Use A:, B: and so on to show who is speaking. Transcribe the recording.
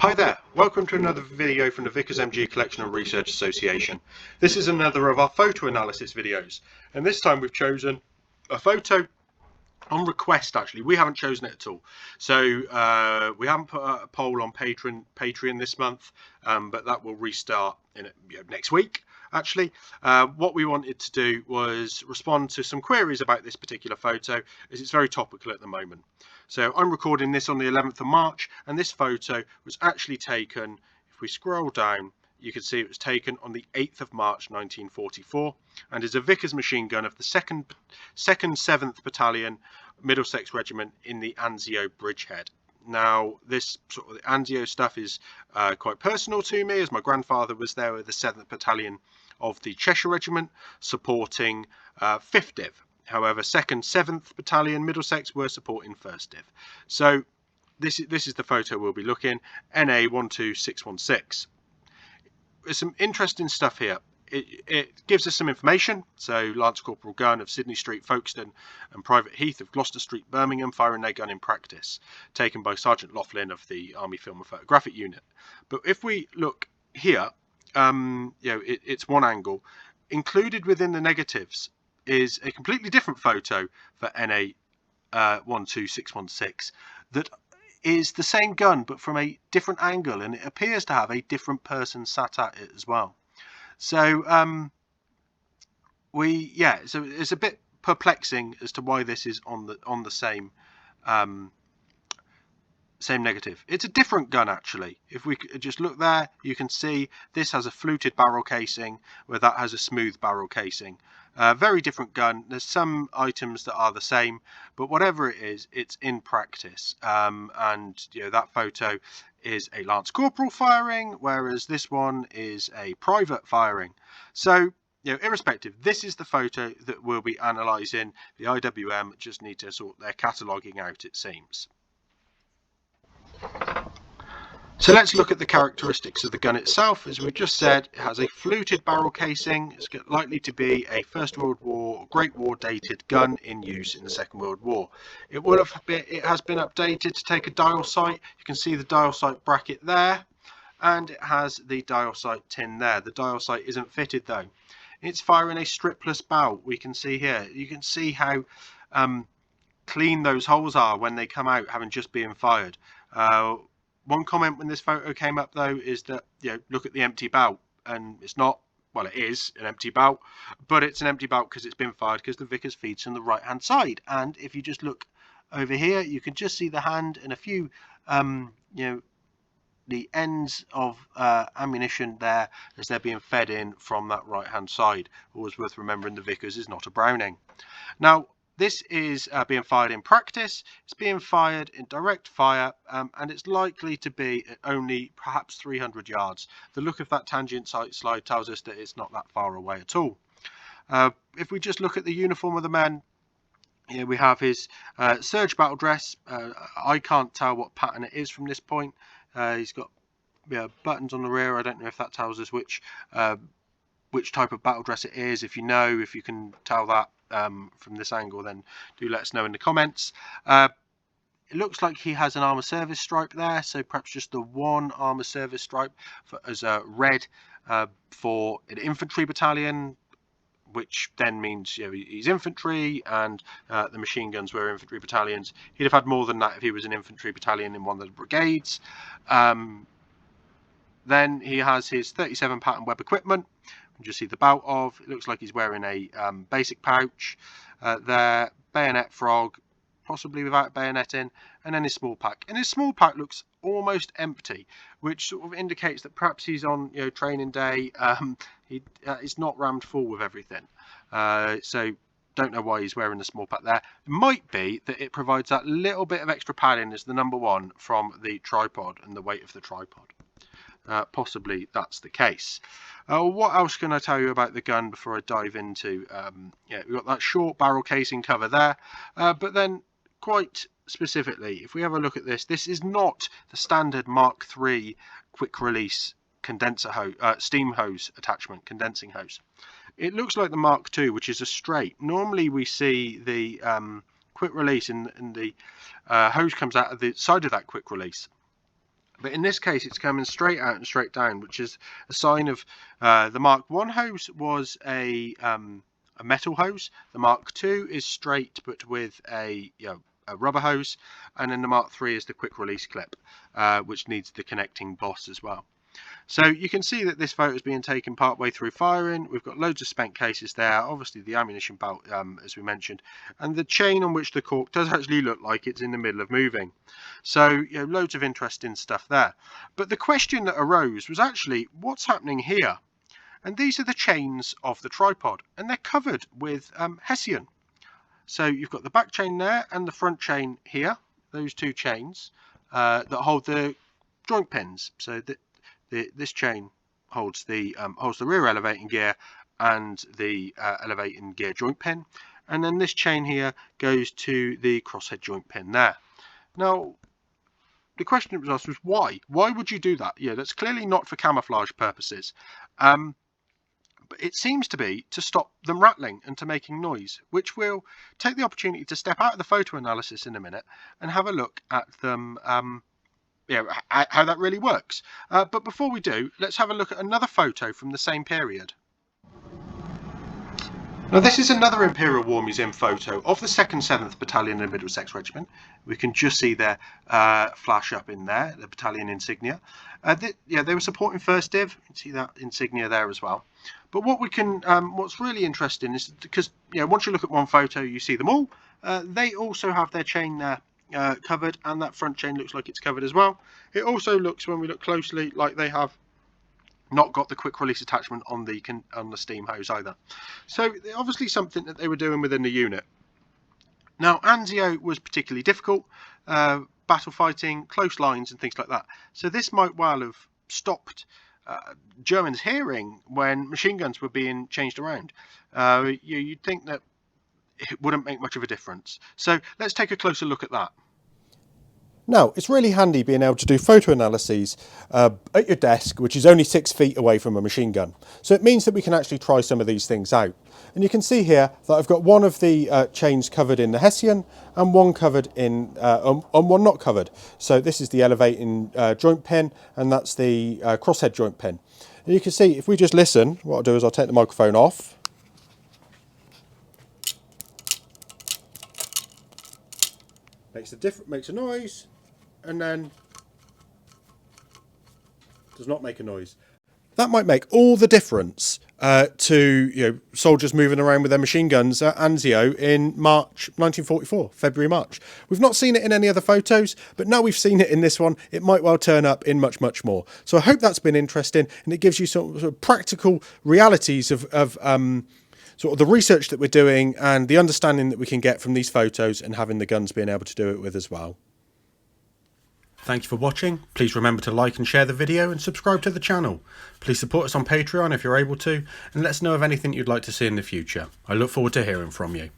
A: Hi there, welcome to another video from the Vickers MG Collection and Research Association. This is another of our photo analysis videos, and this time we've chosen a photo on request. Actually, we haven't chosen it at all, so we haven't put a poll on Patreon this month, but that will restart in next week. Actually, what we wanted to do was respond to some queries about this particular photo, as it's very topical at the moment. So I'm recording this on the 11th of March, and this photo was actually taken, if we scroll down, you can see it was taken on the 8th of March 1944, and is a Vickers machine gun of the 2nd 7th Battalion Middlesex Regiment in the Anzio bridgehead. Now, this sort of Anzio stuff is quite personal to me, as my grandfather was there with the 7th Battalion of the Cheshire Regiment, supporting 5th Div. However, 2nd 7th Battalion Middlesex were supporting 1st Div. So this is the photo we'll be looking, NA 12616. There's some interesting stuff here. It gives us some information. So Lance Corporal Gunn of Sydney Street, Folkestone, and Private Heath of Gloucester Street, Birmingham, firing their gun in practice, taken by Sergeant Laughlin of the Army Film and Photographic Unit. But if we look here, it's one angle. Included within the negatives is a completely different photo for NA 12616 that is the same gun but from a different angle, and it appears to have a different person sat at it as well. So so it's a bit perplexing as to why this is on the same same negative. It's a different gun actually. If we just look there, you can see this has a fluted barrel casing, where that has a smooth barrel casing. Very different gun. There's some items that are the same, but whatever it is, it's in practice. And that photo is a Lance Corporal firing, whereas this one is a private firing. So irrespective, this is the photo that we'll be analysing. The IWM just need to sort their cataloguing out, it seems. So let's look at the characteristics of the gun itself. As we just said, it has a fluted barrel casing. It's likely to be a First World War, Great War dated gun in use in the Second World War. It has been updated to take a dial sight. You can see the dial sight bracket there, and it has the dial sight tin there. The dial sight isn't fitted though. It's firing a stripless bout. We can see here. You can see how clean those holes are when they come out, having just been fired. One comment when this photo came up though is that look at the empty bout, and it's not, well, it is an empty bout, but it's an empty bout because it's been fired, because the Vickers feeds from the right hand side. And if you just look over here, you can just see the hand and a few the ends of ammunition there as they're being fed in from that right hand side. Always worth remembering the Vickers is not a Browning. Now, this is being fired in practice. It's being fired in direct fire, and it's likely to be at only perhaps 300 yards. The look of that tangent sight slide tells us that it's not that far away at all. If we just look at the uniform of the man, here we have his serge battle dress. I can't tell what pattern it is from this point. He's got buttons on the rear. I don't know if that tells us which type of battle dress it is. If you can tell that from this angle, then do let us know in the comments. It looks like he has an armour service stripe there, so perhaps just the one armour service stripe as a red for an infantry battalion, which then means he's infantry, and the machine guns were infantry battalions. He'd have had more than that if he was an infantry battalion in one of the brigades. Then he has his 37 pattern web equipment. You can just see the bout of. It looks like he's wearing a basic pouch there, bayonet frog, possibly without a bayonet in, and then his small pack. And his small pack looks almost empty, which sort of indicates that perhaps he's on training day. He's not rammed full with everything. So don't know why he's wearing the small pack there. It might be that it provides that little bit of extra padding as the number one from the tripod and the weight of the tripod. Possibly that's the case. What else can I tell you about the gun before I dive into we've got that short barrel casing cover there, but then quite specifically, if we have a look at this, this is not the standard Mark III quick release condenser hose, steam hose attachment, condensing hose. It looks like the Mark II, which is a straight. Normally we see the quick release and the hose comes out of the side of that quick release. But in this case, it's coming straight out and straight down, which is a sign of the Mark I hose was a metal hose. The Mark II is straight but with a rubber hose, and then the Mark III is the quick release clip, which needs the connecting boss as well. So you can see that this photo is being taken part way through firing. We've got loads of spent cases there, obviously the ammunition belt, as we mentioned, and the chain on which the cork does actually look like it's in the middle of moving. So loads of interesting stuff there. But the question that arose was actually, what's happening here? And these are the chains of the tripod, and they're covered with hessian. So you've got the back chain there and the front chain here, those two chains that hold the joint pins. So this chain holds the rear elevating gear and the elevating gear joint pin, and then this chain here goes to the crosshead joint pin there. Now, the question that was asked was why? Why would you do that? That's clearly not for camouflage purposes. But it seems to be to stop them rattling and to making noise, which we'll take the opportunity to step out of the photo analysis in a minute and have a look at them. How that really works. But before we do, let's have a look at another photo from the same period. Now this is another Imperial War Museum photo of the 2nd 7th Battalion in Middlesex Regiment. We can just see their flash up in there, the battalion insignia. They were supporting 1st Div. You can see that insignia there as well. But what's really interesting is because once you look at one photo, you see them all. They also have their chain there covered, and that front chain looks like it's covered as well. It also looks, when we look closely, like they have not got the quick release attachment on the steam hose either. So obviously something that they were doing within the unit. Now Anzio was particularly difficult, battle fighting, close lines and things like that. So this might well have stopped Germans hearing when machine guns were being changed around. You'd think that it wouldn't make much of a difference. So let's take a closer look at that.
B: Now, it's really handy being able to do photo analyses at your desk, which is only 6 feet away from a machine gun. So it means that we can actually try some of these things out. And you can see here that I've got one of the chains covered in the hessian and one covered in, one not covered. So this is the elevating joint pin, and that's the crosshead joint pin. And you can see, if we just listen, what I'll do is I'll take the microphone off. Makes a noise, and then does not make a noise. That might make all the difference to soldiers moving around with their machine guns at Anzio in March 1944, February, March. We've not seen it in any other photos, but now we've seen it in this one, it might well turn up in much, much more. So I hope that's been interesting, and it gives you sort of practical realities of sort of the research that we're doing and the understanding that we can get from these photos, and having the guns being able to do it with as well. Thank you for watching. Please remember to like and share the video and subscribe to the channel. Please support us on Patreon if you're able to, and let us know of anything you'd like to see in the future. I look forward to hearing from you.